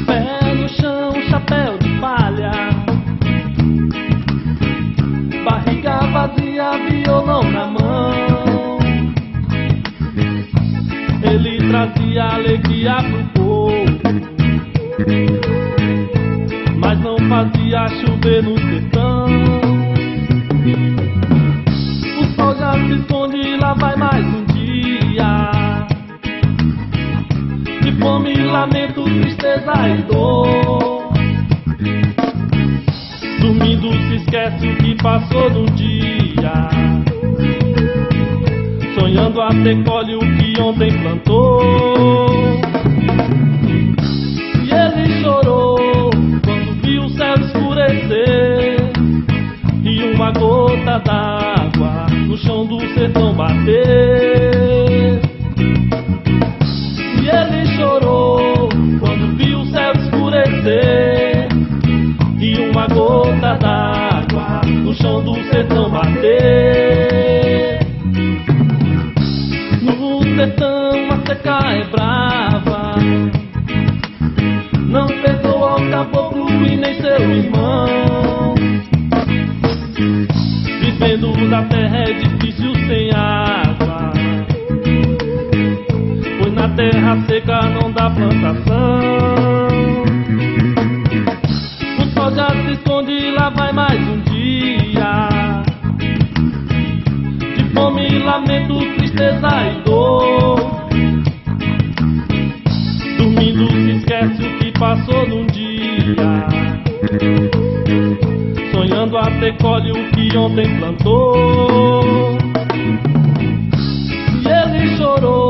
Pé no chão, chapéu de palha, barriga vazia, violão na mão. Ele trazia alegria pro povo, mas não fazia chover no sertão. O sol já se esconde, lá vai mais um dia de fome, lamento, tristeza e dor. Dormindo se esquece o que passou no dia, sonhando até colhe o que ontem plantou. E ele chorou quando viu o céu escurecer e uma gota d'água no chão do sertão bater. E ele chorou quando viu o céu escurecer e uma gota d'água no chão do sertão bater. No sertão a seca é brava, não perdoa o caboclo e nem seu irmão. Vivendo na terra é difícil sem água, pois na terra seca não dá plantação. O sol já se esconde, lá vai mais um dia de fome, lamento, tristeza e dor. Dormindo se esquece o que passou num dia, sonhando até colhe o que ontem plantou. E ele chorou